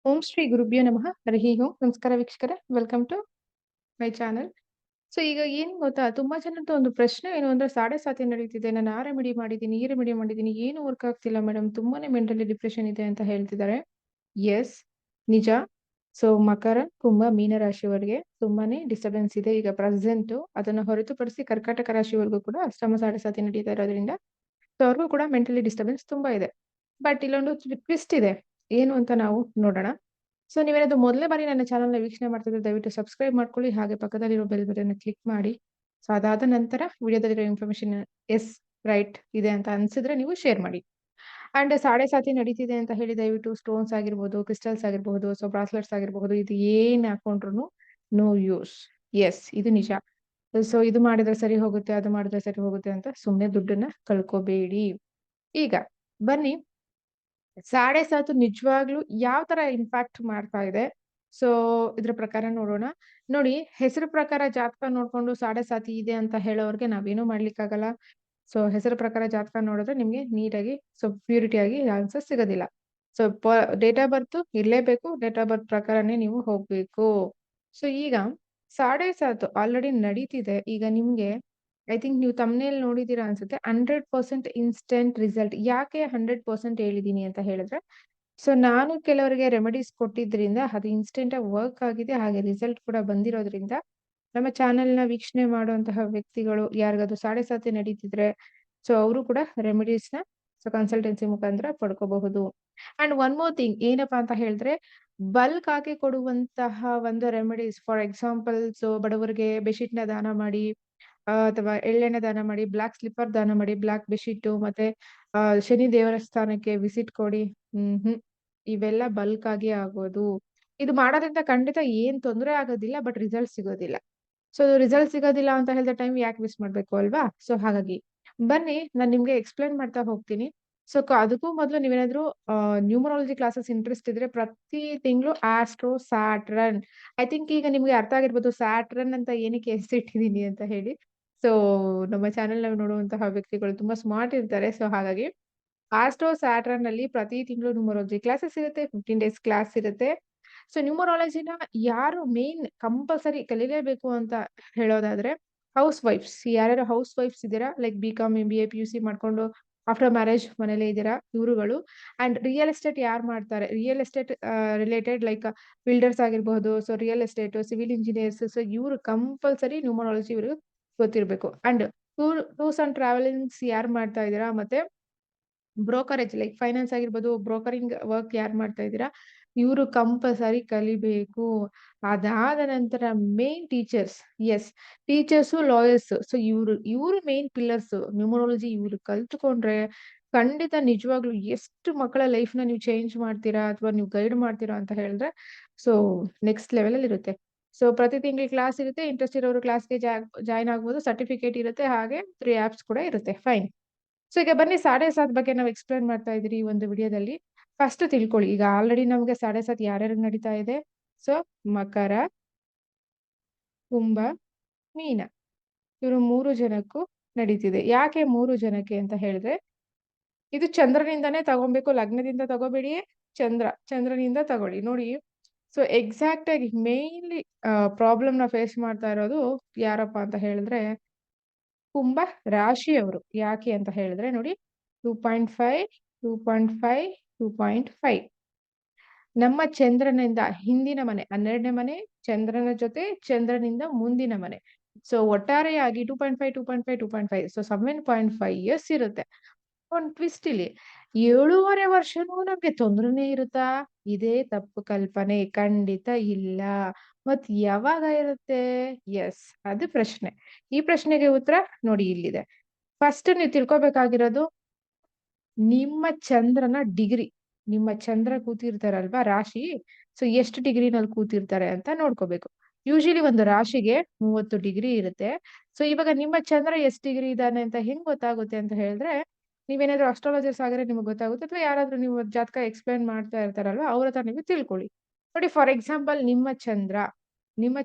ಓಂ ಶ್ರೀ ಗುರುಭ್ಯೋ ನಮಃ ಹರಿಃ ಓಂ. ನಮಸ್ಕಾರ ವೀಕ್ಷಕರೇ, welcome to my channel. So ಈಗ ಏನ್ ಗೊತ್ತಾ, ತುಂಬಾ ಜನದ್ದು ಒಂದು ಪ್ರಶ್ನೆ ಏನು ಅಂದ್ರೆ, ಸಾಡೆ ಸಾತಿ ನಡೀತಿದೆ, ನಾನು ಆ ರೆಮಿಡಿ ಮಾಡಿದ್ದೀನಿ, ಈ ರೆಮಿಡಿ ಮಾಡಿದ್ದೀನಿ, ಏನು ವರ್ಕ್ ಆಗ್ತಿಲ್ಲ ಮೇಡಮ್, ತುಂಬಾನೇ ಮೆಂಟಲಿ ಡಿಪ್ರೆಷನ್ ಇದೆ ಅಂತ ಹೇಳ್ತಿದ್ದಾರೆ. ಎಸ್, ನಿಜ. ಸೊ ಮಕರ, ಕುಂಭ, ಮೀನ ರಾಶಿಯವರಿಗೆ ತುಂಬಾನೇ ಡಿಸ್ಟರ್ಬೆನ್ಸ್ ಇದೆ ಈಗ ಪ್ರೆಸೆಂಟ್. ಅದನ್ನ ಹೊರತುಪಡಿಸಿ ಕರ್ಕಾಟಕ ರಾಶಿವರೆಗೂ ಕೂಡ ಅಷ್ಟಮ ಸಾಡೆ ಸಾತಿ ನಡೀತಾ ಇರೋದ್ರಿಂದ ಸೊ ಅವ್ರಿಗೂ ಕೂಡ ಮೆಂಟಲಿ ಡಿಸ್ಟರ್ಬೆನ್ಸ್ ತುಂಬಾ ಇದೆ. ಬಟ್ ಇಲ್ಲೊಂದು ಟ್ವಿಸ್ಟ್ ಇದೆ, ಏನು ಅಂತ ನಾವು ನೋಡೋಣ. ಸೊ ನೀವೇನಾದ್ರು ಮೊದಲನೇ ಬಾರಿ ನನ್ನ ಚಾನಲ್ನ ವೀಕ್ಷಣೆ ಮಾಡ್ತಿದ್ರೆ ದಯವಿಟ್ಟು ಸಬ್ಸ್ಕ್ರೈಬ್ ಮಾಡ್ಕೊಳ್ಳಿ, ಹಾಗೆ ಪಕ್ಕದಲ್ಲಿರೋ ಬೆಲ್ ಬಟನ್ ಕ್ಲಿಕ್ ಮಾಡಿ. ಸೊ ಅದಾದ ನಂತರ ವಿಡಿಯೋದಲ್ಲಿರೋ ಇನ್ಫಾರ್ಮೇಶನ್ ಎಸ್ ರೈಟ್ ಇದೆ ಅಂತ ಅನ್ಸಿದ್ರೆ ನೀವು ಶೇರ್ ಮಾಡಿ. ಅಂಡ್ ಸಾಡೆ ಸಾತಿ ನಡೀತಿದೆ ಅಂತ ಹೇಳಿ ದಯವಿಟ್ಟು ಸ್ಟೋನ್ಸ್ ಆಗಿರ್ಬೋದು, ಕ್ರಿಸ್ಟಲ್ಸ್ ಆಗಿರ್ಬೋದು, ಸೊ ಬ್ರಾಸ್ಲೆಟ್ಸ್ ಆಗಿರ್ಬೋದು, ಇದು ಏನ್ ಹಾಕೊಂಡ್ರು ನೋ ಯೂಸ್. ಎಸ್, ಇದು ನಿಜ. ಸೊ ಇದು ಮಾಡಿದ್ರೆ ಸರಿ ಹೋಗುತ್ತೆ, ಅದು ಮಾಡಿದ್ರೆ ಸರಿ ಹೋಗುತ್ತೆ ಅಂತ ಸುಮ್ಮನೆ ದುಡ್ಡನ್ನ ಕಳ್ಕೋಬೇಡಿ. ಈಗ ಬನ್ನಿ, ಸಾಡೆ ಸಾತು ನಿಜವಾಗ್ಲೂ ಯಾವ ತರ ಇಂಪ್ಯಾಕ್ಟ್ ಮಾಡ್ತಾ ಇದೆ, ಸೊ ಇದ್ರ ಪ್ರಕಾರ ನೋಡೋಣ. ನೋಡಿ, ಹೆಸರು ಪ್ರಕಾರ ಜಾತಕ ನೋಡ್ಕೊಂಡು ಸಾಡೆ ಸಾತಿ ಇದೆ ಅಂತ ಹೇಳೋರ್ಗೆ ನಾವೇನು ಮಾಡ್ಲಿಕ್ಕಾಗಲ್ಲ. ಸೊ ಹೆಸರು ಪ್ರಕಾರ ಜಾತಕ ನೋಡಿದ್ರೆ ನಿಮ್ಗೆ ನೀಟಾಗಿ ಸೊ ಪ್ಯೂರಿಟಿ ಆಗಿ ಆನ್ಸರ್ ಸಿಗೋದಿಲ್ಲ. ಸೊ ಡೇಟ್ ಆಫ್ ಬರ್ತ್ ಇರ್ಲೇಬೇಕು, ಡೇಟ್ ಆಫ್ ಬರ್ತ್ ಪ್ರಕಾರನೇ ನೀವು ಹೋಗ್ಬೇಕು. ಸೊ ಈಗ ಸಾಡೆ ಸಾತು ಆಲ್ರೆಡಿ ನಡೀತಿದೆ. ಈಗ ನಿಮ್ಗೆ ಐ ಥಿಂಕ್ ನೀವು ತಮ್ಮನೇಲಿ ನೋಡಿದೀರಾ ಅನ್ಸುತ್ತೆ, 100% ಇನ್ಸ್ಟೆಂಟ್ ರಿಸಲ್ಟ್. ಯಾಕೆ 100% ಹೇಳಿದೀನಿ ಅಂತ ಹೇಳಿದ್ರೆ, ಸೊ ನಾನು ಕೆಲವರಿಗೆ ರೆಮಿಡೀಸ್ ಕೊಟ್ಟಿದ್ರಿಂದ ಅದು ಇನ್ಸ್ಟೆಂಟ್ ಆಗಿ ವರ್ಕ್ ಆಗಿದೆ, ಹಾಗೆ ರಿಸಲ್ಟ್ ಕೂಡ ಬಂದಿರೋದ್ರಿಂದ ನಮ್ಮ ಚಾನೆಲ್ನ ವೀಕ್ಷಣೆ ಮಾಡುವಂತಹ ವ್ಯಕ್ತಿಗಳು ಯಾರಿಗಾದ್ರು ಸಾಡೆ ಸಾತಿ ನಡೀತಿದ್ರೆ ಸೊ ಅವರು ಕೂಡ ರೆಮಿಡೀಸ್ನ ಸೊ ಕನ್ಸಲ್ಟೆನ್ಸಿ ಮುಖಾಂತರ ಪಡ್ಕೋಬಹುದು. ಅಂಡ್ ಒನ್ ಮೋರ್ ಥಿಂಗ್ ಏನಪ್ಪಾ ಅಂತ ಹೇಳಿದ್ರೆ, ಬಲ್ಕ್ ಆಗಿ ಕೊಡುವಂತಹ ಒಂದು ರೆಮಿಡೀಸ್, ಫಾರ್ ಎಕ್ಸಾಂಪಲ್ ಸೊ ಬಡವರಿಗೆ ಬೆಡ್ಶೀಟ್ ನ ದಾನ ಮಾಡಿ, ಅಥವಾ ಎಳ್ಳೆಣ್ಣೆ ದಾನ ಮಾಡಿ, ಬ್ಲಾಕ್ ಸ್ಲಿಪ್ಪರ್ ದಾನ ಮಾಡಿ, ಬ್ಲಾಕ್ ಬೆಡ್ಶೀಟ್, ಮತ್ತೆ ಶನಿ ದೇವರ ಸ್ಥಾನಕ್ಕೆ ವಿಸಿಟ್ ಕೊಡಿ. ಇವೆಲ್ಲ ಬಲ್ಕ್ ಆಗಿ ಆಗೋದು. ಇದು ಮಾಡೋದ್ರಿಂದ ಖಂಡಿತ ಏನ್ ತೊಂದರೆ ಆಗೋದಿಲ್ಲ, ಬಟ್ ರಿಸಲ್ಟ್ ಸಿಗೋದಿಲ್ಲ. ಸೊ ರಿಸಲ್ಟ್ ಸಿಗೋದಿಲ್ಲ ಅಂತ ಹೇಳಿದ ಟೈಮ್ ಯಾಕೆ ಮಿಸ್ ಮಾಡ್ಬೇಕು ಅಲ್ವಾ? ಸೊ ಹಾಗಾಗಿ ಬನ್ನಿ ನಾನು ನಿಮ್ಗೆ ಎಕ್ಸ್ಪ್ಲೈನ್ ಮಾಡ್ತಾ ಹೋಗ್ತೀನಿ. ಸೊ ಅದಕ್ಕೂ ಮೊದಲು ನೀವೇನಾದ್ರೂ ನ್ಯೂಮರಾಲಜಿ ಕ್ಲಾಸಸ್ ಇಂಟ್ರೆಸ್ಟ್ ಇದ್ರೆ ಪ್ರತಿ ತಿಂಗಳು ಆಸ್ಟ್ರೋ ಸ್ಯಾಟ್ರನ್, ಐ ಥಿಂಕ್ ಈಗ ನಿಮ್ಗೆ ಅರ್ಥ ಆಗಿರ್ಬೋದು ಸ್ಯಾಟ್ರನ್ ಅಂತ ಏನಕ್ಕೆ ಹೆಸರಿಟ್ಟಿದೀನಿ ಅಂತ ಹೇಳಿ. ಸೊ ನಮ್ಮ ಚಾನೆಲ್ ನೋಡುವಂತಹ ವ್ಯಕ್ತಿಗಳು ತುಂಬಾ ಸ್ಮಾರ್ಟ್ ಇರ್ತಾರೆ. ಸೊ ಹಾಗಾಗಿ ಆಸ್ಟ್ರೋ ಸ್ಯಾಟ್ರನ್ ಅಲ್ಲಿ ಪ್ರತಿ ತಿಂಗಳು ನ್ಯೂಮರಾಲಜಿ ಕ್ಲಾಸಸ್ ಇರುತ್ತೆ, 15 ಡೇಸ್ ಕ್ಲಾಸ್ ಇರುತ್ತೆ. ಸೊ ನ್ಯೂಮರಾಲಜಿನ ಯಾರು ಮೇನ್ ಕಂಪಲ್ಸರಿ ಕಲೀಲೇಬೇಕು ಅಂತ ಹೇಳೋದಾದ್ರೆ, ಹೌಸ್ ವೈಫ್ಸ್, ಯಾರ್ಯಾರು ಹೌಸ್ ವೈಫ್ಸ್ ಇದ್ದೀರಾ, ಲೈಕ್ BCom MBA PUC ಮಾಡ್ಕೊಂಡು ಆಫ್ಟರ್ ಮ್ಯಾರೇಜ್ ಮನೇಲಿ ಇದ್ದೀರಾ ಇವರುಗಳು. ಅಂಡ್ ರಿಯಲ್ ಎಸ್ಟೇಟ್ ಯಾರು ಮಾಡ್ತಾರೆ, real estate related like builders ಆಗಿರಬಹುದು, so real estate, civil engineers, so ಇವರು ಕಂಪಲ್ಸರಿ ನ್ಯೂಮರಾಲಜಿ ಇವ್ರಿಗೆ ಗೊತ್ತಿರಬೇಕು. ಅಂಡ್ ಟೂರ್ಸ್ ಅಂಡ್ ಟ್ರಾವೆಲಿಂಗ್ಸ್ ಯಾರು ಮಾಡ್ತಾ ಇದ್ದೀರಾ, ಮತ್ತೆ ಬ್ರೋಕರೇಜ್ ಲೈಕ್ ಫೈನಾನ್ಸ್ ಆಗಿರ್ಬೋದು, ಬ್ರೋಕರಿಂಗ್ ವರ್ಕ್ ಯಾರು ಮಾಡ್ತಾ ಇದ್ದೀರಾ ಇವರು ಕಂಪಲ್ಸರಿ ಕಲಿಬೇಕು. ಅದಾದ ನಂತರ main teachers, yes, teachers lawyers, so ಇವರು ಮೇನ್ ಪಿಲ್ಲರ್ಸ್ ನ್ಯೂಮರಾಲಜಿ. ಇವ್ರು ಕಲ್ತ್ಕೊಂಡ್ರೆ ಖಂಡಿತ ನಿಜವಾಗ್ಲು ಎಷ್ಟು ಮಕ್ಕಳ ಲೈಫ್ ನ ನೀವು ಚೇಂಜ್ ಮಾಡ್ತೀರಾ ಅಥವಾ ನೀವು ಗೈಡ್ ಮಾಡ್ತೀರಾ ಅಂತ ಹೇಳಿದ್ರೆ ಸೊ ನೆಕ್ಸ್ಟ್ ಲೆವೆಲ್ ಅಲ್ಲಿ ಇರುತ್ತೆ. ಸೊ ಪ್ರತಿ ತಿಂಗಳು ಕ್ಲಾಸ್ ಇರುತ್ತೆ, ಇಂಟ್ರೆಸ್ಟ್ ಇರೋರು ಕ್ಲಾಸ್ಗೆ ಜಾಯ್ನ್ ಆಗ್ಬೋದು, ಸರ್ಟಿಫಿಕೇಟ್ ಇರುತ್ತೆ, ಹಾಗೆ 3 ಆಪ್ಸ್ ಕೂಡ ಇರುತ್ತೆ. ಫೈನ್. ಸೊ ಈಗ ಬನ್ನಿ, ಸಾಡೆ ಸಾತ್ ಬಗ್ಗೆ ನಾವು ಎಕ್ಸ್ಪ್ಲೇನ್ ಮಾಡ್ತಾ ಇದ್ರಿ ಈ ಒಂದು ವಿಡಿಯೋದಲ್ಲಿ. ಫಸ್ಟ್ ತಿಳ್ಕೊಳ್ಳಿ, ಈಗ ಆಲ್ರೆಡಿ ನಮ್ಗೆ ಸಾಡೆ ಸಾತ್ ಯಾರ್ಯಾರು ನಡೀತಾ ಇದೆ. ಸೊ ಮಕರ, ಕುಂಭ, ಮೀನ, ಇವರು 3 ಜನಕ್ಕೂ ನಡೀತಿದೆ. ಯಾಕೆ 3 ಜನಕ್ಕೆ ಅಂತ ಹೇಳಿದ್ರೆ, ಇದು ಚಂದ್ರನಿಂದಾನೇ ತಗೊಬೇಕು, ಲಗ್ನದಿಂದ ತಗೋಬೇಡಿ, ಚಂದ್ರನಿಂದ ತಗೊಳ್ಳಿ. ನೋಡಿ, ಸೊ ಎಕ್ಸಾಕ್ಟ್ ಆಗಿ ಮೇನ್ಲಿ ಪ್ರಾಬ್ಲಮ್ ನ ಫೇಸ್ ಮಾಡ್ತಾ ಇರೋದು ಯಾರಪ್ಪ ಅಂತ ಹೇಳಿದ್ರೆ ಕುಂಭ ರಾಶಿಯವರು. ಯಾಕೆ ಅಂತ ಹೇಳಿದ್ರೆ ನೋಡಿ, 2.5, 2.5, 2.5 ನಮ್ಮ ಚಂದ್ರನಿಂದ ಹಿಂದಿನ ಮನೆ 12ನೇ ಮನೆ, ಚಂದ್ರನ ಜೊತೆ ಚಂದ್ರನಿಂದ ಮುಂದಿನ ಮನೆ. ಸೊ ಒಟ್ಟಾರೆಯಾಗಿ 2.5, 2.5, 2.5, ಸೊ 7.5 ಇಯರ್ಸ್ ಇರುತ್ತೆ. ಒಂದು ಟ್ವಿಸ್ಟ್ ಇಲ್ಲಿ, 7.5 ವರ್ಷನೂ ನಮ್ಗೆ ತೊಂದ್ರೆನೇ ಇರುತ್ತಾ? ಇದೇ ತಪ್ಪು ಕಲ್ಪನೆ, ಖಂಡಿತ ಇಲ್ಲ. ಮತ್ ಯಾವಾಗ ಇರುತ್ತೆ? ಎಸ್, ಅದು ಪ್ರಶ್ನೆ. ಈ ಪ್ರಶ್ನೆಗೆ ಉತ್ತರ ನೋಡಿ ಇಲ್ಲಿದೆ. ಫಸ್ಟ್ ನೀವು ತಿಳ್ಕೊಬೇಕಾಗಿರೋದು ನಿಮ್ಮ ಚಂದ್ರನ ಡಿಗ್ರಿ. ನಿಮ್ಮ ಚಂದ್ರ ಕೂತಿರ್ತಾರಲ್ವಾ ರಾಶಿ, ಸೊ ಎಷ್ಟು ಡಿಗ್ರಿನಲ್ಲಿ ಕೂತಿರ್ತಾರೆ ಅಂತ ನೋಡ್ಕೋಬೇಕು. ಯೂಶಲಿ ಒಂದು ರಾಶಿಗೆ 30 ಡಿಗ್ರಿ ಇರುತ್ತೆ. ಸೊ ಇವಾಗ ನಿಮ್ಮ ಚಂದ್ರ ಎಷ್ಟು ಡಿಗ್ರಿ ಇದ್ದಾನೆ ಅಂತ ಹೆಂಗ್ ಗೊತ್ತಾಗುತ್ತೆ ಅಂತ ಹೇಳಿದ್ರೆ, ನೀವೇನಾದ್ರೂ ಅಸ್ಟ್ರಾಲಜರ್ಸ್ ಆಗಿದ್ರೆ ನಿಮ್ಗೆ ಗೊತ್ತಾಗುತ್ತೆ, ಅಥವಾ ಯಾರಾದ್ರೂ ನೀವು ಜಾತಕ ಎಕ್ಸ್ಪ್ಲೈನ್ ಮಾಡ್ತಾ ಇರ್ತಾರಲ್ವಾ ಅವ್ರ ಹತ್ರ ನೀವು ತಿಳ್ಕೊಳ್ಳಿ. ನೋಡಿ, ಫಾರ್ ಎಕ್ಸಾಂಪಲ್ ನಿಮ್ಮ ಚಂದ್ರ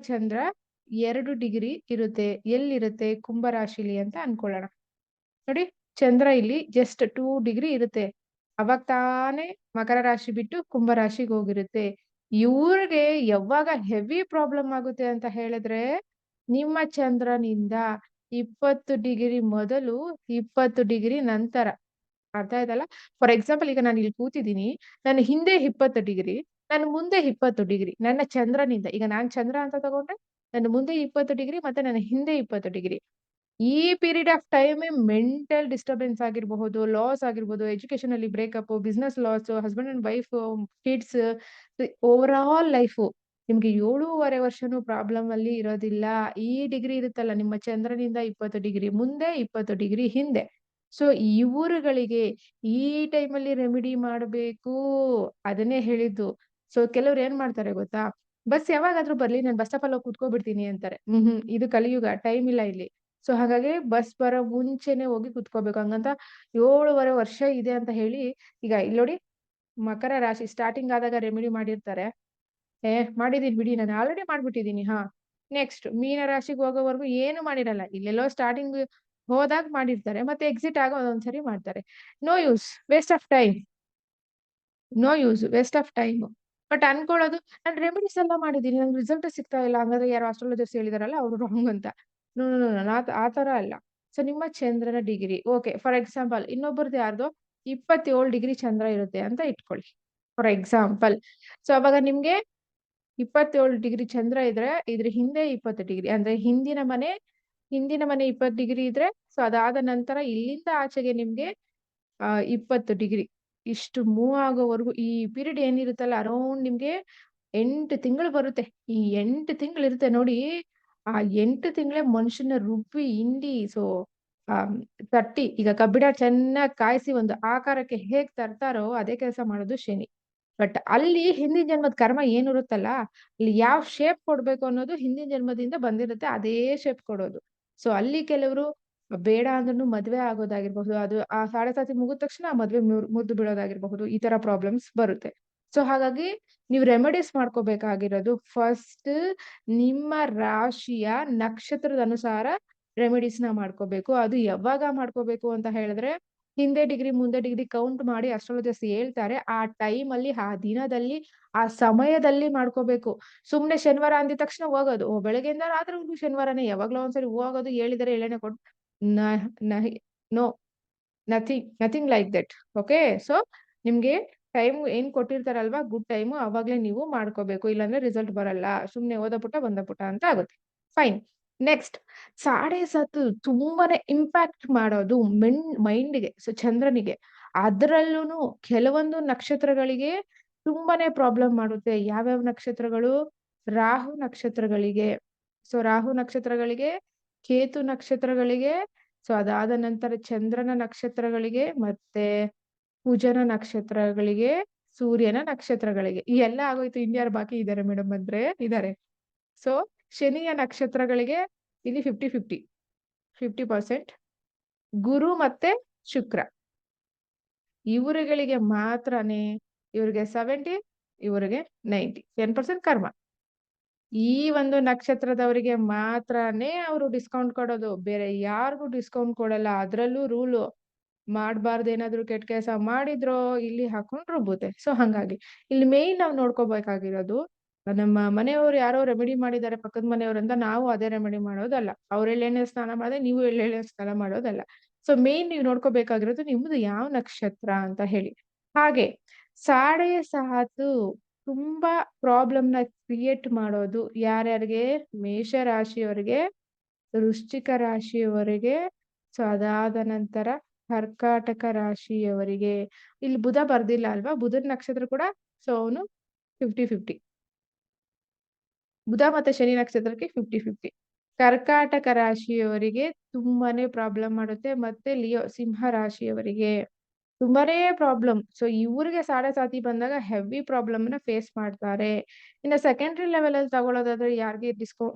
2 ಡಿಗ್ರಿ ಇರುತ್ತೆ. ಎಲ್ಲಿರುತ್ತೆ? ಕುಂಭ ರಾಶಿಲಿ ಅಂತ ಅನ್ಕೊಳ್ಳೋಣ. ನೋಡಿ, ಚಂದ್ರ ಇಲ್ಲಿ ಜಸ್ಟ್ 2 ಡಿಗ್ರಿ ಇರುತ್ತೆ. ಅವಾಗ ತಾನೇ ಮಕರ ರಾಶಿ ಬಿಟ್ಟು ಕುಂಭ ರಾಶಿಗೆ ಹೋಗಿರುತ್ತೆ. ಇವ್ರಿಗೆ ಯಾವಾಗ ಹೆವಿ ಪ್ರಾಬ್ಲಮ್ ಆಗುತ್ತೆ ಅಂತ ಹೇಳಿದ್ರೆ, ನಿಮ್ಮ ಚಂದ್ರನಿಂದ 20 ಡಿಗ್ರಿ ಮೊದಲು, 20 ಡಿಗ್ರಿ ನಂತರ. ಅರ್ಥ ಆಯ್ತಲ್ಲ? ಫಾರ್ ಎಕ್ಸಾಂಪಲ್ ಈಗ ನಾನು ಇಲ್ಲಿ ಕೂತಿದ್ದೀನಿ. ನನ್ನ ಹಿಂದೆ 20 ಡಿಗ್ರಿ, ನನ್ನ ಮುಂದೆ 20 ಡಿಗ್ರಿ. ನನ್ನ ಚಂದ್ರನಿಂದ. ಈಗ ನಾನ್ ಚಂದ್ರ ಅಂತ ತಗೊಂಡ್ರೆ, ನನ್ನ ಮುಂದೆ 20 ಡಿಗ್ರಿ ಮತ್ತೆ ನನ್ನ ಹಿಂದೆ 20 ಡಿಗ್ರಿ. ಈ ಪೀರಿಯಡ್ ಆಫ್ ಟೈಮೇ ಮೆಂಟಲ್ ಡಿಸ್ಟರ್ಬೆನ್ಸ್ ಆಗಿರಬಹುದು, ಲಾಸ್ ಆಗಿರ್ಬೋದು, ಎಜುಕೇಷನ್ ಅಲ್ಲಿ breakup, business loss, husband and wife, kids, over all life. ನಿಮ್ಗೆ 7.5 ವರ್ಷನೂ ಪ್ರಾಬ್ಲಮ್ ಅಲ್ಲಿ ಇರೋದಿಲ್ಲ. ಈ ಡಿಗ್ರಿ ಇರುತ್ತಲ್ಲ ನಿಮ್ಮ ಚಂದ್ರನಿಂದ 20 ಡಿಗ್ರಿ ಮುಂದೆ, 20 ಡಿಗ್ರಿ ಹಿಂದೆ. ಸೊ ಇವ್ರುಗಳಿಗೆ ಈ ಟೈಮಲ್ಲಿ ರೆಮಿಡಿ ಮಾಡಬೇಕು. ಅದನ್ನೇ ಹೇಳಿದ್ದು. ಸೊ ಕೆಲವ್ರು ಏನ್ ಮಾಡ್ತಾರೆ ಗೊತ್ತಾ? ಬಸ್ ಯಾವಾಗಾದ್ರೂ ಬರ್ಲಿ, ನಾನು ಬಸ್ ಸ್ಟಾಪಲ್ಲಿ ಹೋಗಿ ಕುತ್ಕೋಬಿಡ್ತೀನಿ ಅಂತಾರೆ. ಇದು ಕಲಿಯುಗ, ಟೈಮ್ ಇಲ್ಲ ಇಲ್ಲಿ. ಸೊ ಹಾಗಾಗಿ ಬಸ್ ಬರೋ ಮುಂಚೆನೆ ಹೋಗಿ ಕುತ್ಕೋಬೇಕು. ಹಂಗಂತ 7.5 ವರ್ಷ ಇದೆ ಅಂತ ಹೇಳಿ, ಈಗ ಇಲ್ಲಿ ನೋಡಿ, ಮಕರ ರಾಶಿ ಸ್ಟಾರ್ಟಿಂಗ್ ಆದಾಗ ರೆಮಿಡಿ ಮಾಡಿರ್ತಾರೆ. ಮಾಡಿದೀನಿ ಬಿಡಿ, ನಾನು ಆಲ್ರೆಡಿ ಮಾಡ್ಬಿಟ್ಟಿದೀನಿ. ನೆಕ್ಸ್ಟ್ ಮೀನ ರಾಶಿಗೆ ಹೋಗೋವರೆಗೂ ಏನು ಮಾಡಿರಲ್ಲ. ಇಲ್ಲೆಲ್ಲೋ ಸ್ಟಾರ್ಟಿಂಗ್ ಹೋದಾಗ ಮಾಡಿರ್ತಾರೆ, ಮತ್ತೆ ಎಕ್ಸಿಟ್ ಆಗೋ ಒಂದೊಂದ್ಸರಿ ಮಾಡ್ತಾರೆ. No use, waste of time. No use, waste of time. But ಅನ್ಕೊಳ್ಳೋದು, ನಾನು ರೆಮಿಡೀಸ್ ಎಲ್ಲ ಮಾಡಿದೀನಿ, ನಂಗೆ ರಿಸಲ್ಟ್ ಸಿಗ್ತಾ ಇಲ್ಲ, ಹಂಗಾದ್ರೆ ಯಾರೋ ಆಸ್ಟ್ರಾಲಜರ್ಸ್ ಹೇಳಿದಾರಲ್ಲ ಅವ್ರು ರಾಂಗ್ ಅಂತ. ನೋ ನೋ ನೋ, ಆ ತರ ಅಲ್ಲ. ಸೊ ನಿಮ್ಮ ಚಂದ್ರನ ಡಿಗ್ರಿ ಓಕೆ. ಫಾರ್ ಎಕ್ಸಾಂಪಲ್ ಇನ್ನೊಬ್ಬರದ್ದು ಯಾರ್ದೋ 27 ಡಿಗ್ರಿ ಚಂದ್ರ ಇರುತ್ತೆ ಅಂತ ಇಟ್ಕೊಳ್ಳಿ, ಫಾರ್ ಎಕ್ಸಾಂಪಲ್. ಸೊ ಅವಾಗ ನಿಮ್ಗೆ 27 ಡಿಗ್ರಿ ಚಂದ್ರ ಇದ್ರೆ, ಇದ್ರ ಹಿಂದೆ 20 ಡಿಗ್ರಿ ಅಂದ್ರೆ ಹಿಂದಿನ ಮನೆ 20 ಡಿಗ್ರಿ ಇದ್ರೆ, ಸೊ ಅದಾದ ನಂತರ ಇಲ್ಲಿಂದ ಆಚೆಗೆ ನಿಮ್ಗೆ 20 ಡಿಗ್ರಿ ಇಷ್ಟು ಮೂವ್ ಆಗೋವರೆಗೂ ಈ ಪೀರಿಯಡ್ ಏನಿರುತ್ತಲ್ಲ, ಅರೌಂಡ್ ನಿಮ್ಗೆ 8 ತಿಂಗಳು ಬರುತ್ತೆ. ಈ 8 ತಿಂಗಳು ಇರುತ್ತೆ ನೋಡಿ. ಆ 8 ತಿಂಗಳೇ ಮನುಷ್ಯನ ರುಬ್ಬಿ ಹಿಂಡಿ, ಸೊ ತಟ್ಟಿ, ಈಗ ಕಬ್ಬಿಣ ಚೆನ್ನಾಗಿ ಕಾಯಿಸಿ ಒಂದು ಆಕಾರಕ್ಕೆ ಹೇಗ್ ತರ್ತಾರೋ ಅದೇ ಕೆಲಸ ಮಾಡೋದು ಶನಿ. ಬಟ್ ಅಲ್ಲಿ ಹಿಂದಿನ ಜನ್ಮದ ಕರ್ಮ ಏನಿರುತ್ತಲ್ಲ, ಅಲ್ಲಿ ಯಾವ ಶೇಪ್ ಕೊಡ್ಬೇಕು ಅನ್ನೋದು ಹಿಂದಿನ ಜನ್ಮದಿಂದ ಬಂದಿರುತ್ತೆ, ಅದೇ ಶೇಪ್ ಕೊಡೋದು. ಸೊ ಅಲ್ಲಿ ಕೆಲವರು ಬೇಡ ಅಂದ್ರೂ ಮದ್ವೆ ಆಗೋದಾಗಿರ್ಬಹುದು, ಅದು ಆ ಸಾಡೆ ಸಾತಿ ಮುಗಿದ ತಕ್ಷಣ ಆ ಮದ್ವೆ ಮುರಿದು ಬೀಳೋದಾಗಿರ್ಬಹುದು, ಈ ತರ ಪ್ರಾಬ್ಲಮ್ಸ್ ಬರುತ್ತೆ. ಸೊ ಹಾಗಾಗಿ ನೀವು ರೆಮಿಡೀಸ್ ಮಾಡ್ಕೋಬೇಕಾಗಿರೋದು ಫಸ್ಟ್ ನಿಮ್ಮ ರಾಶಿಯ ನಕ್ಷತ್ರದ ಅನುಸಾರ ರೆಮಿಡೀಸ್ ನ ಮಾಡ್ಕೋಬೇಕು. ಅದು ಯಾವಾಗ ಮಾಡ್ಕೋಬೇಕು ಅಂತ ಹೇಳಿದ್ರೆ, ಹಿಂದೆ ಡಿಗ್ರಿ ಮುಂದೆ ಡಿಗ್ರಿ ಕೌಂಟ್ ಮಾಡಿ ಅಸ್ಟ್ರಾಲಜರ್ಸ್ ಹೇಳ್ತಾರೆ. ಆ ಟೈಮ್ ಅಲ್ಲಿ, ಆ ದಿನದಲ್ಲಿ, ಆ ಸಮಯದಲ್ಲಿ ಮಾಡ್ಕೋಬೇಕು. ಸುಮ್ನೆ ಶನಿವಾರ ಅಂದಿದ ತಕ್ಷಣ ಹೋಗೋದು, ಬೆಳಗ್ಗೆಯಿಂದ ರಾತ್ರಿವರೆಗೂ ಶನಿವಾರನೇ, ಯಾವಾಗ್ಲೋ ಒಂದ್ಸರಿ ಹೋಗೋದು, ಹೇಳಿದರೆ ಎಳೆನೆ ಕೊಟ್ಟು no, nothing like that. Okay. So ನಿಮ್ಗೆ ಟೈಮ್ ಏನ್ ಕೊಟ್ಟಿರ್ತಾರಲ್ವಾ, ಗುಡ್ ಟೈಮು, ಅವಾಗ್ಲೇ ನೀವು ಮಾಡ್ಕೋಬೇಕು. ಇಲ್ಲಾಂದ್ರೆ ರಿಸಲ್ಟ್ ಬರಲ್ಲ. ಸುಮ್ನೆ ಓದ ಪುಟ ಬಂದ ಪುಟ ಅಂತ ಆಗುತ್ತೆ. ಫೈನ್. ನೆಕ್ಸ್ಟ್, ಸಾಡೆ ಸಾತು ತುಂಬಾನೇ ಇಂಪ್ಯಾಕ್ಟ್ ಮಾಡೋದು ಮೈಂಡ್ಗೆ, ಸೊ ಚಂದ್ರನಿಗೆ. ಅದ್ರಲ್ಲೂ ಕೆಲವೊಂದು ನಕ್ಷತ್ರಗಳಿಗೆ ತುಂಬಾನೇ ಪ್ರಾಬ್ಲಮ್ ಮಾಡುತ್ತೆ. ಯಾವ್ಯಾವ ನಕ್ಷತ್ರಗಳು? ರಾಹು ನಕ್ಷತ್ರಗಳಿಗೆ. ಸೊ ರಾಹು ನಕ್ಷತ್ರಗಳಿಗೆ, ಕೇತು ನಕ್ಷತ್ರಗಳಿಗೆ, ಸೊ ಅದಾದ ನಂತರ ಚಂದ್ರನ ನಕ್ಷತ್ರಗಳಿಗೆ, ಮತ್ತೆ ಕುಜನ ನಕ್ಷತ್ರಗಳಿಗೆ, ಸೂರ್ಯನ ನಕ್ಷತ್ರಗಳಿಗೆ. ಈ ಎಲ್ಲ ಆಗೋಯ್ತು. ಇನ್ಯಾರು ಬಾಕಿ ಇದ್ದಾರೆ ಮೇಡಮ್ ಅಂದ್ರೆ? ಇದ್ದಾರೆ. ಸೊ ಶನಿಯ ನಕ್ಷತ್ರಗಳಿಗೆ ಇಲ್ಲಿ 50% ಗುರು ಮತ್ತೆ ಶುಕ್ರ, ಇವರುಗಳಿಗೆ ಮಾತ್ರನೇ, ಇವ್ರಿಗೆ 70, ಇವರಿಗೆ 90, 10% ಕರ್ಮ. ಈ ಒಂದು ನಕ್ಷತ್ರದವರಿಗೆ ಮಾತ್ರನೇ ಅವರು ಡಿಸ್ಕೌಂಟ್ ಕೊಡೋದು, ಬೇರೆ ಯಾರಿಗೂ ಡಿಸ್ಕೌಂಟ್ ಕೊಡಲ್ಲ. ಅದ್ರಲ್ಲೂ ರೂಲು, ಮಾಡಬಾರ್ದು ಏನಾದ್ರು ಕೆಟ್ಟ ಕೆಲಸ ಮಾಡಿದ್ರೋ ಇಲ್ಲಿ ಹಾಕೊಂಡು ರುಬ್ಬುತ್ತೆ. ಸೊ ಹಂಗಾಗಿ ಇಲ್ಲಿ ಮೇನ್ ನಾವು ನೋಡ್ಕೋಬೇಕಾಗಿರೋದು, ನಮ್ಮ ಮನೆಯವರು ಯಾರೋ ರೆಮಿಡಿ ಮಾಡಿದ್ದಾರೆ ಪಕ್ಕದ ಮನೆಯವ್ರಂತ ನಾವು ಅದೇ ರೆಮಿಡಿ ಮಾಡೋದಲ್ಲ. ಅವ್ರ ಎಳ್ಳೆಣ್ಣೆ ಸ್ನಾನ ಮಾಡಿದ್ರೆ ನೀವು ಎಳ್ಳೆಣ್ಣೆ ಸ್ನಾನ ಮಾಡೋದಲ್ಲ. ಸೊ ಮೇನ್ ನೀವು ನೋಡ್ಕೋಬೇಕಾಗಿರೋದು ನಿಮ್ದು ಯಾವ ನಕ್ಷತ್ರ ಅಂತ ಹೇಳಿ. ಹಾಗೆ ಸಾಡೆ ಸಾತು ತುಂಬಾ ಪ್ರಾಬ್ಲಮ್ ನ ಕ್ರಿಯೇಟ್ ಮಾಡೋದು ಯಾರ್ಯಾರಿಗೆ? ಮೇಷ ರಾಶಿಯವರಿಗೆ, ವೃಶ್ಚಿಕ ರಾಶಿಯವರಿಗೆ, ಸೊ ಅದಾದ ನಂತರ ಕರ್ಕಾಟಕ ರಾಶಿಯವರಿಗೆ. ಇಲ್ಲಿ ಬುಧ ಬರ್ದಿಲ್ಲ ಅಲ್ವಾ? ಬುಧನ ನಕ್ಷತ್ರ ಕೂಡ, ಸೊ ಅವನು 50-50. ಬುಧ ಮತ್ತೆ ಶನಿ ನಕ್ಷತ್ರಕ್ಕೆ 50-50. ಕರ್ಕಾಟಕ ರಾಶಿಯವರಿಗೆ ತುಂಬಾನೇ ಪ್ರಾಬ್ಲಮ್ ಮಾಡುತ್ತೆ. ಮತ್ತೆ ಲಿಯೋ ಸಿಂಹ ರಾಶಿಯವರಿಗೆ ತುಂಬಾನೇ ಪ್ರಾಬ್ಲಮ್. ಸೊ ಇವ್ರಿಗೆ ಸಾಡೆ ಸಾತಿ ಬಂದಾಗ ಹೆವಿ ಪ್ರಾಬ್ಲಮ್ ನ ಫೇಸ್ ಮಾಡ್ತಾರೆ. ಇನ್ನು ಸೆಕೆಂಡರಿ ಲೆವೆಲ್ ಅಲ್ಲಿ ತಗೊಳ್ಳೋದಾದ್ರೆ ಯಾರಿಗೆ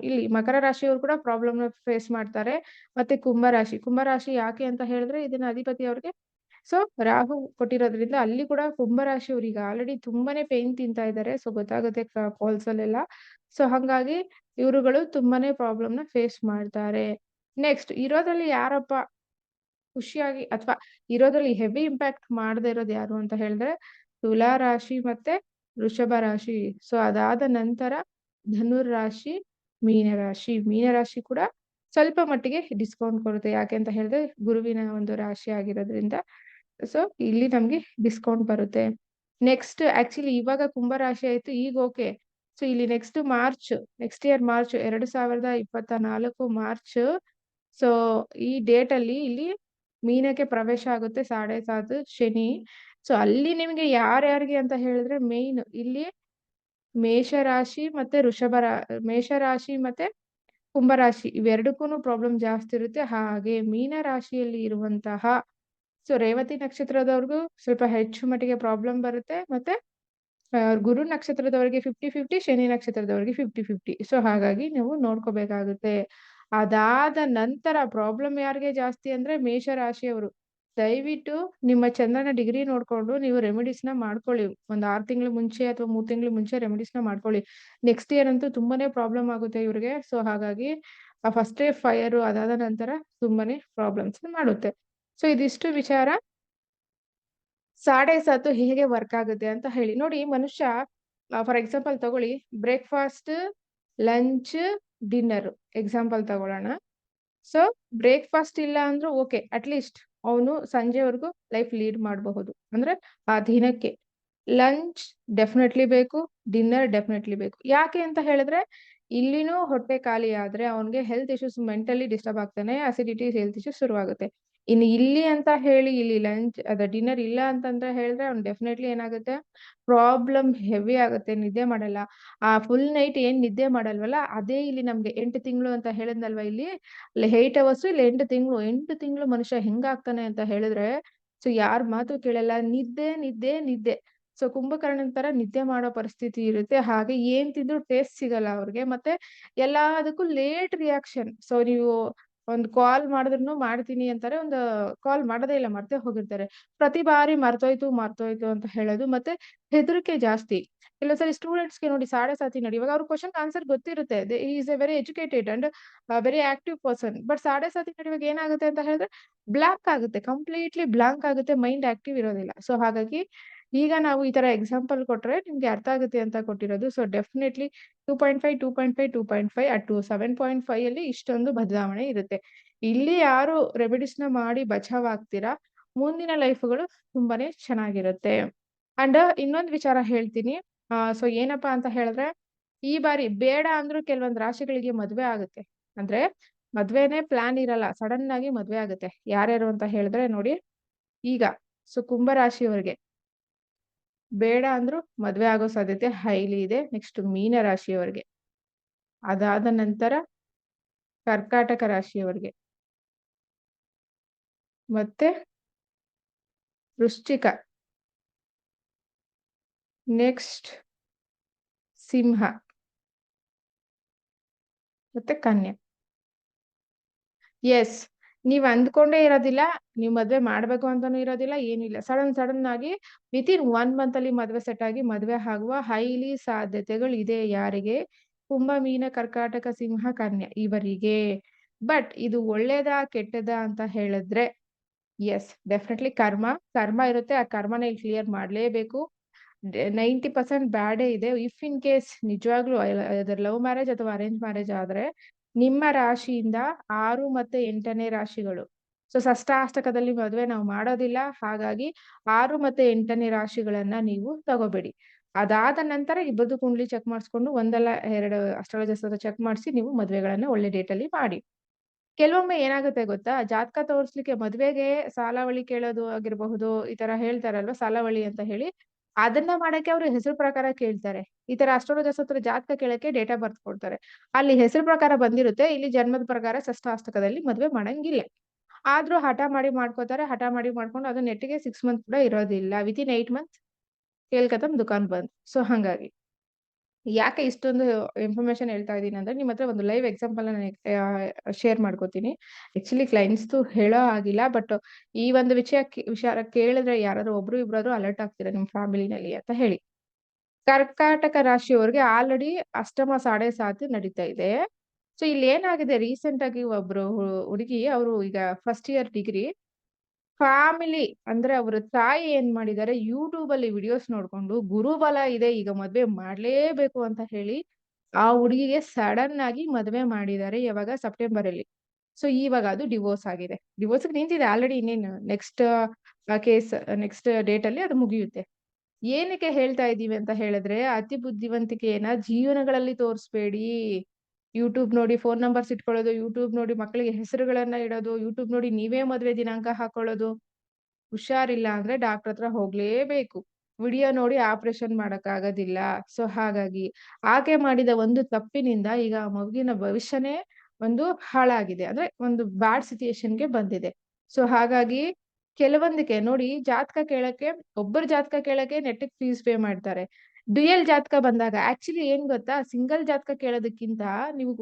ಇಲ್ಲಿ ಮಕರ ರಾಶಿಯವರು ಕೂಡ ಪ್ರಾಬ್ಲಮ್ ನ ಫೇಸ್ ಮಾಡ್ತಾರೆ. ಮತ್ತೆ ಕುಂಭರಾಶಿ ಯಾಕೆ ಅಂತ ಹೇಳಿದ್ರೆ, ಇದನ್ನ ಅಧಿಪತಿ ಅವ್ರಿಗೆ ಸೊ ರಾಹು ಕೊಟ್ಟಿರೋದ್ರಿಂದ ಅಲ್ಲಿ ಕೂಡ ಕುಂಭರಾಶಿಯವ್ರು ಈಗ ಆಲ್ರೆಡಿ ತುಂಬಾನೇ ಪೇನ್ ತಿಂತಾ ಇದ್ದಾರೆ. ಸೊ ಗೊತ್ತಾಗುತ್ತೆ ಕಾಲ್ಸ್ ಅಲ್ಲೆಲ್ಲ. ಸೊ ಹಂಗಾಗಿ ಇವರುಗಳು ತುಂಬಾನೇ ಪ್ರಾಬ್ಲಮ್ ನ ಫೇಸ್ ಮಾಡ್ತಾರೆ. ನೆಕ್ಸ್ಟ್ ಇರೋದ್ರಲ್ಲಿ ಯಾರಪ್ಪ ಖುಷಿಯಾಗಿ ಅಥವಾ ಇರೋದ್ರಲ್ಲಿ ಹೆವಿ ಇಂಪ್ಯಾಕ್ಟ್ ಮಾಡದೇ ಇರೋದು ಯಾರು ಅಂತ ಹೇಳಿದ್ರೆ, ತುಲಾ ರಾಶಿ ಮತ್ತೆ ವೃಷಭ ರಾಶಿ. ಸೊ ಅದಾದ ನಂತರ ಧನುರ್ ರಾಶಿ, ಮೀನರಾಶಿ. ಮೀನರಾಶಿ ಕೂಡ ಸ್ವಲ್ಪ ಮಟ್ಟಿಗೆ ಡಿಸ್ಕೌಂಟ್ ಕೊಡುತ್ತೆ. ಯಾಕೆ ಅಂತ ಹೇಳಿದ್ರೆ ಗುರುವಿನ ಒಂದು ರಾಶಿ ಆಗಿರೋದ್ರಿಂದ. ಸೊ ಇಲ್ಲಿ ನಮ್ಗೆ ಡಿಸ್ಕೌಂಟ್ ಬರುತ್ತೆ. ನೆಕ್ಸ್ಟ್ ಆಕ್ಚುಲಿ ಇವಾಗ ಕುಂಭ ರಾಶಿ ಆಯ್ತು, ಈಗ ಓಕೆ. ಸೊ ಇಲ್ಲಿ next next year March 2024 March. So ಈ ಡೇಟ್ ಅಲ್ಲಿ ಇಲ್ಲಿ ಮೀನಕ್ಕೆ ಪ್ರವೇಶ ಆಗುತ್ತೆ 7.5 ಶನಿ. ಸೊ ಅಲ್ಲಿ ನಿಮ್ಗೆ ಯಾರ್ಯಾರಿಗೆ ಅಂತ ಹೇಳಿದ್ರೆ ಮೇನ್ ಇಲ್ಲಿ ಮೇಷರಾಶಿ ಮತ್ತೆ ಮೇಷರಾಶಿ ಮತ್ತೆ ಕುಂಭರಾಶಿ ಇವೆರಡಕ್ಕೂ ಪ್ರಾಬ್ಲಮ್ ಜಾಸ್ತಿ ಇರುತ್ತೆ. ಹಾಗೆ ಮೀನ ರಾಶಿಯಲ್ಲಿ ಇರುವಂತಹ ಸೊ ರೇವತಿ ನಕ್ಷತ್ರದವ್ರಿಗೂ ಸ್ವಲ್ಪ ಹೆಚ್ಚು ಮಟ್ಟಿಗೆ ಪ್ರಾಬ್ಲಮ್ ಬರುತ್ತೆ. ಮತ್ತೆ ಗುರು ನಕ್ಷತ್ರದವರಿಗೆ 50-50, ಶನಿ ನಕ್ಷತ್ರದವರಿಗೆ 50-50. ಸೊ ಹಾಗಾಗಿ ನೀವು ನೋಡ್ಕೋಬೇಕಾಗುತ್ತೆ. ಅದಾದ ನಂತರ ಪ್ರಾಬ್ಲಮ್ ಯಾರಿಗೆ ಜಾಸ್ತಿ ಅಂದ್ರೆ ಮೇಷರಾಶಿಯವರು. ದಯವಿಟ್ಟು ನಿಮ್ಮ ಚಂದ್ರನ ಡಿಗ್ರಿ ನೋಡ್ಕೊಂಡು ನೀವು ರೆಮಿಡೀಸ್ನ ಮಾಡ್ಕೊಳ್ಳಿ. ಒಂದು 6 ತಿಂಗಳು ಮುಂಚೆ ಅಥವಾ 3 ತಿಂಗಳು ಮುಂಚೆ ರೆಮಿಡೀಸ್ನ ಮಾಡ್ಕೊಳ್ಳಿ. ನೆಕ್ಸ್ಟ್ ಇಯರ್ ಅಂತೂ ತುಂಬಾನೇ ಪ್ರಾಬ್ಲಮ್ ಆಗುತ್ತೆ ಇವ್ರಿಗೆ. ಸೊ ಹಾಗಾಗಿ ಫಸ್ಟೇ ಫೈರ್ ಅದಾದ ನಂತರ ತುಂಬಾನೇ ಪ್ರಾಬ್ಲಮ್ಸ್ ಮಾಡುತ್ತೆ. ಸೊ ಇದಿಷ್ಟು ವಿಚಾರ 7.5 ಹೇಗೆ ವರ್ಕ್ ಆಗುತ್ತೆ ಅಂತ ಹೇಳಿ. ನೋಡಿ ಮನುಷ್ಯ ಫಾರ್ ಎಕ್ಸಾಂಪಲ್ ತಗೊಳ್ಳಿ, ಬ್ರೇಕ್ಫಾಸ್ಟ್, ಲಂಚ್, ಡಿನ್ನರ್ ಎಕ್ಸಾಂಪಲ್ ತಗೊಳ್ಳೋಣ. ಸೊ ಬ್ರೇಕ್ಫಾಸ್ಟ್ ಇಲ್ಲ ಅಂದ್ರೂ ಓಕೆ, ಅಟ್ಲೀಸ್ಟ್ ಅವನು ಸಂಜೆವರೆಗೂ ಲೈಫ್ ಲೀಡ್ ಮಾಡಬಹುದು ಅಂದ್ರೆ ಆ ದಿನಕ್ಕೆ. ಲಂಚ್ ಡೆಫಿನೆಟ್ಲಿ ಬೇಕು, ಡಿನ್ನರ್ ಡೆಫಿನೆಟ್ಲಿ ಬೇಕು. ಯಾಕೆ ಅಂತ ಹೇಳಿದ್ರೆ ಇಲ್ಲಿನೂ ಹೊಟ್ಟೆ ಖಾಲಿ ಆದ್ರೆ ಅವನಿಗೆ ಹೆಲ್ತ್ ಇಶ್ಯೂಸ್, ಮೆಂಟಲಿ ಡಿಸ್ಟರ್ಬ್ ಆಗ್ತಾನೆ, ಅಸಿಡಿಟಿ ಹೆಲ್ತ್ ಇಶ್ಯೂಸ್ ಶುರುವಾಗುತ್ತೆ. ಇನ್ನು ಇಲ್ಲಿ ಅಂತ ಹೇಳಿ ಇಲ್ಲಿ ಲಂಚ್ ಡಿನ್ನರ್ ಇಲ್ಲ ಅಂತಂದ್ರೆ ಹೇಳಿದ್ರೆ ಅವ್ನು ಡೆಫಿನೆಟ್ಲಿ ಏನಾಗುತ್ತೆ, ಪ್ರಾಬ್ಲಮ್ ಹೆವಿ ಆಗುತ್ತೆ, ನಿದ್ದೆ ಮಾಡಲ್ಲ. ಆ ಫುಲ್ ನೈಟ್ ಏನ್ ನಿದ್ದೆ ಮಾಡಲ್ವಲ್ಲ ಅದೇ ಇಲ್ಲಿ ನಮ್ಗೆ 8 ತಿಂಗಳು ಅಂತ ಹೇಳಿದ್ನಲ್ವಾ, ಇಲ್ಲಿ 8 ಅವರ್ಸ್ ಇಲ್ಲಿ 8 ತಿಂಗಳು ಮನುಷ್ಯ ಹೆಂಗಾಗ್ತಾನೆ ಅಂತ ಹೇಳಿದ್ರೆ ಸೊ ಯಾರ ಮಾತು ಕೇಳಲ್ಲ, ನಿದ್ದೆ ನಿದ್ದೆ ನಿದ್ದೆ. ಸೊ ಕುಂಭಕರ್ಣನ್ ತರ ನಿದ್ದೆ ಮಾಡೋ ಪರಿಸ್ಥಿತಿ ಇರುತ್ತೆ. ಹಾಗೆ ಏನ್ ತಿಂದ್ರು ಟೇಸ್ಟ್ ಸಿಗಲ್ಲ ಅವ್ರಿಗೆ. ಮತ್ತೆ ಎಲ್ಲದಕ್ಕೂ ಲೇಟ್ ರಿಯಾಕ್ಷನ್. ಸೊ ನೀವು ಒಂದು ಕಾಲ್ ಮಾಡಿದ್ರು ಮಾಡ್ತೀನಿ ಅಂತಾರೆ, ಒಂದು ಕಾಲ್ ಮಾಡೋದೇ ಇಲ್ಲ, ಮರ್ತೇ ಹೋಗಿರ್ತಾರೆ. ಪ್ರತಿ ಬಾರಿ ಮರ್ತೋಯ್ತು ಮರ್ತೋಯ್ತು ಅಂತ ಹೇಳೋದು. ಮತ್ತೆ ಹೆದರಿಕೆ ಜಾಸ್ತಿ. ಕೆಲವೊಂದ್ಸರಿ ಸ್ಟೂಡೆಂಟ್ಸ್ಗೆ ನೋಡಿ ಸಾಡೆ ಸಾತಿ ನೋಡಿ, ಇವಾಗ ಅವ್ರ ಕ್ವಶನ್ ಆನ್ಸರ್ ಗೊತ್ತಿರುತ್ತೆ, is a very educated and very active person. But sade sati ನಡುವಾಗ ಏನಾಗುತ್ತೆ ಅಂತ ಹೇಳಿದ್ರೆ ಬ್ಲಾಂಕ್ ಆಗುತ್ತೆ, ಕಂಪ್ಲೀಟ್ಲಿ ಬ್ಲಾಂಕ್ ಆಗುತ್ತೆ, ಮೈಂಡ್ ಆಕ್ಟಿವ್ ಇರೋದಿಲ್ಲ. ಸೊ ಹಾಗಾಗಿ ಈಗ ನಾವು ಈ ತರ ಎಕ್ಸಾಂಪಲ್ ಕೊಟ್ರೆ ನಿಮ್ಗೆ ಅರ್ಥ ಆಗುತ್ತೆ ಅಂತ ಕೊಟ್ಟಿರೋದು. ಸೊ ಡೆಫಿನೆಟ್ಲಿ 2.5, 2.5, 2.5 ಅಟ್ಟು 7.5 ಅಲ್ಲಿ ಇಷ್ಟೊಂದು ಬದಲಾವಣೆ ಇರುತ್ತೆ. ಇಲ್ಲಿ ಯಾರು ರೆಮಿಡೀಸ್ನ ಮಾಡಿ ಬಚಾವ್ ಆಗ್ತೀರಾ, ಮುಂದಿನ ಲೈಫ್ಗಳು ತುಂಬಾನೇ ಚೆನ್ನಾಗಿರುತ್ತೆ. ಅಂಡ್ ಇನ್ನೊಂದು ವಿಚಾರ ಹೇಳ್ತೀನಿ. ಸೊ ಏನಪ್ಪಾ ಅಂತ ಹೇಳಿದ್ರೆ ಈ ಬಾರಿ ಬೇಡ ಅಂದ್ರೂ ಕೆಲವೊಂದು ರಾಶಿಗಳಿಗೆ ಮದ್ವೆ ಆಗುತ್ತೆ. ಅಂದ್ರೆ ಮದ್ವೆನೇ ಪ್ಲಾನ್ ಇರಲ್ಲ, ಸಡನ್ ಆಗಿ ಮದ್ವೆ ಆಗುತ್ತೆ. ಯಾರ್ಯಾರು ಅಂತ ಹೇಳಿದ್ರೆ ನೋಡಿ, ಈಗ ಸೊ ಕುಂಭ ರಾಶಿಯವರಿಗೆ ಬೇಡ ಅಂದ್ರೂ ಮದ್ವೆ ಆಗೋ ಸಾಧ್ಯತೆ ಹೈಲಿ ಇದೆ. ನೆಕ್ಸ್ಟ್ ಮೀನ ರಾಶಿಯವರಿಗೆ, ಅದಾದ ನಂತರ ಕರ್ಕಾಟಕ ರಾಶಿಯವರಿಗೆ, ಮತ್ತೆ ವೃಶ್ಚಿಕ, ನೆಕ್ಸ್ಟ್ ಸಿಂಹ, ಮತ್ತೆ ಕನ್ಯಾ. ಎಸ್, ನೀವ್ ಅಂದ್ಕೊಂಡೇ ಇರೋದಿಲ್ಲ, ನೀವ್ ಮದ್ವೆ ಮಾಡ್ಬೇಕು ಅಂತಾನು ಇರೋದಿಲ್ಲ, ಏನಿಲ್ಲ. ಸಡನ್ ಆಗಿ ವಿತಿನ್ 1 ಮಂತ್ ಅಲ್ಲಿ ಮದ್ವೆ ಸೆಟ್ ಆಗಿ ಮದ್ವೆ ಆಗುವ ಹೈಲಿ ಸಾಧ್ಯತೆಗಳು ಇದೆ. ಯಾರಿಗೆ? ಕುಂಭ, ಮೀನ, ಕರ್ಕಾಟಕ, ಸಿಂಹ, ಕನ್ಯಾ ಇವರಿಗೆ. ಬಟ್ ಇದು ಒಳ್ಳೇದಾ ಕೆಟ್ಟದಾ ಅಂತ ಹೇಳಿದ್ರೆ ಎಸ್, ಡೆಫಿನೆಟ್ಲಿ ಕರ್ಮ ಇರುತ್ತೆ. ಆ ಕರ್ಮನ ಇಲ್ಲಿ ಕ್ಲಿಯರ್ ಮಾಡ್ಲೇಬೇಕು. 90% ಬ್ಯಾಡೇ ಇದೆ. ಇಫ್ ಇನ್ ಕೇಸ್ ನಿಜವಾಗ್ಲೂ ಅದರ ಲವ್ ಮ್ಯಾರೇಜ್ ಅಥವಾ ಅರೇಂಜ್ ಮ್ಯಾರೇಜ್ ಆದ್ರೆ ನಿಮ್ಮ ರಾಶಿಯಿಂದ 6 ಮತ್ತೆ 8ನೇ ರಾಶಿಗಳು, ಸೊ ಷಷ್ಟಾಷ್ಟಕದಲ್ಲಿ ಮದುವೆ ನಾವು ಮಾಡೋದಿಲ್ಲ. ಹಾಗಾಗಿ 6 ಮತ್ತೆ 8ನೇ ರಾಶಿಗಳನ್ನ ನೀವು ತಗೋಬೇಡಿ. ಅದಾದ ನಂತರ ಇಬ್ಬರದು ಕುಂಡ್ಲಿ ಚೆಕ್ ಮಾಡಿಸ್ಕೊಂಡು ಒಂದಲ್ಲ 2 ಅಸ್ಟ್ರಾಲಜರ್ಸ್ ಹತ್ರ ಚೆಕ್ ಮಾಡಿಸಿ ನೀವು ಮದುವೆಗಳನ್ನ ಒಳ್ಳೆ ಡೇಟ್ ಅಲ್ಲಿ ಮಾಡಿ. ಕೆಲವೊಮ್ಮೆ ಏನಾಗುತ್ತೆ ಗೊತ್ತಾ, ಜಾತಕ ತೋರಿಸ್ಲಿಕ್ಕೆ ಮದ್ವೆಗೆ ಸಾಲಾವಳಿ ಕೇಳೋದು ಆಗಿರಬಹುದು, ಈ ತರ ಹೇಳ್ತಾರಲ್ವಾ ಸಾಲಾವಳಿ ಅಂತ ಹೇಳಿ, ಅದನ್ನ ಮಾಡಕ್ಕೆ ಅವ್ರ ಹೆಸರು ಪ್ರಕಾರ ಕೇಳ್ತಾರೆ. ಈ ತರ ಅಸ್ಟ್ರಾಲಜರ್ಸ್ ಹತ್ರ ಜಾತಕ ಕೇಳಕ್ಕೆ ಡೇಟ್ ಆಫ್ ಬರ್ತ್ ಕೊಡ್ತಾರೆ. ಅಲ್ಲಿ ಹೆಸರು ಪ್ರಕಾರ ಬಂದಿರುತ್ತೆ, ಇಲ್ಲಿ ಜನ್ಮದ ಪ್ರಕಾರ ಷಷ್ಟಾಷ್ಟಕದಲ್ಲಿ ಮದ್ವೆ ಮಾಡಂಗಿಲ್ಲ. ಆದ್ರೂ ಹಠ ಮಾಡಿ ಮಾಡ್ಕೋತಾರೆ. ಹಠ ಮಾಡಿ ಮಾಡ್ಕೊಂಡು ಅದು ನೆಟ್ಟಿಗೆ 6 ಮಂತ್ ಕೂಡ ಇರೋದಿಲ್ಲ. ವಿತಿನ್ 8 ಮಂತ್ ಕೇಲ್ಕತಮ್ ದುಕಾನ್ ಬಂದ್. ಸೊ ಹಂಗಾಗಿ ಯಾಕೆ ಇಷ್ಟೊಂದು ಇನ್ಫಾರ್ಮೇಶನ್ ಹೇಳ್ತಾ ಇದ್ದೀನಿ ಅಂದ್ರೆ ನಿಮ್ಮ ಹತ್ರ ಒಂದು ಲೈವ್ ಎಕ್ಸಾಂಪಲ್ ಶೇರ್ ಮಾಡ್ಕೋತೀನಿ. ಆಕ್ಚುಲಿ ಕ್ಲೈಂಟ್ಸ್ದು ಹೇಳೋ ಆಗಿಲ್ಲ, ಬಟ್ ಈ ಒಂದು ವಿಚಾರ ಕೇಳಿದ್ರೆ ಯಾರಾದ್ರೂ ಒಬ್ರು ಇಬ್ರಾದ್ರೂ ಅಲರ್ಟ್ ಆಗ್ತೀರಾ ನಿಮ್ ಫ್ಯಾಮಿಲಿನಲ್ಲಿ ಅಂತ ಹೇಳಿ. ಕರ್ಕಾಟಕ ರಾಶಿಯವರಿಗೆ ಆಲ್ರೆಡಿ ಅಷ್ಟಮ 7.5 ನಡೀತಾ ಇದೆ. ಸೊ ಇಲ್ಲಿ ಏನಾಗಿದೆ, ರೀಸೆಂಟ್ ಆಗಿ ಒಬ್ರು ಹುಡುಗಿ, ಅವರು ಈಗ ಫಸ್ಟ್ ಇಯರ್ ಡಿಗ್ರಿ, ಫ್ಯಾಮಿಲಿ ಅಂದ್ರೆ ಅವ್ರ ತಾಯಿ ಏನ್ ಮಾಡಿದ್ದಾರೆ, ಯೂಟ್ಯೂಬ್ ಅಲ್ಲಿ ವಿಡಿಯೋಸ್ ನೋಡ್ಕೊಂಡು ಗುರುಬಲ ಇದೆ ಈಗ ಮದ್ವೆ ಮಾಡ್ಲೇಬೇಕು ಅಂತ ಹೇಳಿ ಆ ಹುಡುಗಿಗೆ ಸಡನ್ ಆಗಿ ಮದ್ವೆ ಮಾಡಿದ್ದಾರೆ. ಯಾವಾಗ? ಸೆಪ್ಟೆಂಬರ್ ಅಲ್ಲಿ. ಸೊ ಇವಾಗ ಅದು ಡಿವೋರ್ಸ್ ಆಗಿದೆ. ಡಿವೋರ್ಸ್ ನಿಂತಿದೆ ಆಲ್ರೆಡಿ. ಇನ್ನೇನು ನೆಕ್ಸ್ಟ್ ಕೇಸ್ ನೆಕ್ಸ್ಟ್ ಡೇಟ್ ಅಲ್ಲಿ ಅದು ಮುಗಿಯುತ್ತೆ. ಏನಕ್ಕೆ ಹೇಳ್ತಾ ಇದೀವಿ ಅಂತ ಹೇಳಿದ್ರೆ, ಅತಿ ಬುದ್ಧಿವಂತಿಕೆಯನ್ನ ಜೀವನಗಳಲ್ಲಿ ತೋರಿಸ್ಬೇಡಿ. ಯೂಟ್ಯೂಬ್ ನೋಡಿ ಫೋನ್ ನಂಬರ್ಸ್ ಇಟ್ಕೊಳ್ಳೋದು, ಯೂಟ್ಯೂಬ್ ನೋಡಿ ಮಕ್ಕಳಿಗೆ ಹೆಸರುಗಳನ್ನ ಇಡೋದು, ಯೂಟ್ಯೂಬ್ ನೋಡಿ ನೀವೇ ಮದ್ವೆ ದಿನಾಂಕ ಹಾಕೊಳ್ಳೋದು. ಹುಷಾರಿಲ್ಲ ಅಂದ್ರೆ ಡಾಕ್ಟರ್ ಹತ್ರ ಹೋಗ್ಲೇಬೇಕು. ವಿಡಿಯೋ ನೋಡಿ ಆಪರೇಷನ್ ಮಾಡಕ್ ಆಗೋದಿಲ್ಲ. ಸೊ ಹಾಗಾಗಿ ಆಕೆ ಮಾಡಿದ ಒಂದು ತಪ್ಪಿನಿಂದ ಈಗ ಆ ಮಗುವಿನ ಭವಿಷ್ಯನೇ ಒಂದು ಹಾಳಾಗಿದೆ. ಅಂದ್ರೆ ಒಂದು ಬ್ಯಾಡ್ ಸಿಚುಯೇಷನ್‌ಗೆ ಬಂದಿದೆ. ಸೊ ಹಾಗಾಗಿ ಕೆಲವೊಂದಕ್ಕೆ ನೋಡಿ ಜಾತಕ ಕೇಳಕ್ಕೆ ಒಬ್ಬರ ಜಾತಕ ಕೇಳಕ್ಕೆ ನೆಟ್ಟಿಗ್ ಫೀಸ್ ಪೇ ಮಾಡ್ತಾರೆ. ಡ್ಯುಯಲ್ ಜಾತಕ ಬಂದಾಗ ಆಕ್ಚುಲಿ ಏನ್ ಗೊತ್ತಾ? ಸಿಂಗಲ್ ಜಾತಕ ಕೇಳೋದಕ್ಕಿಂತ ನೀವು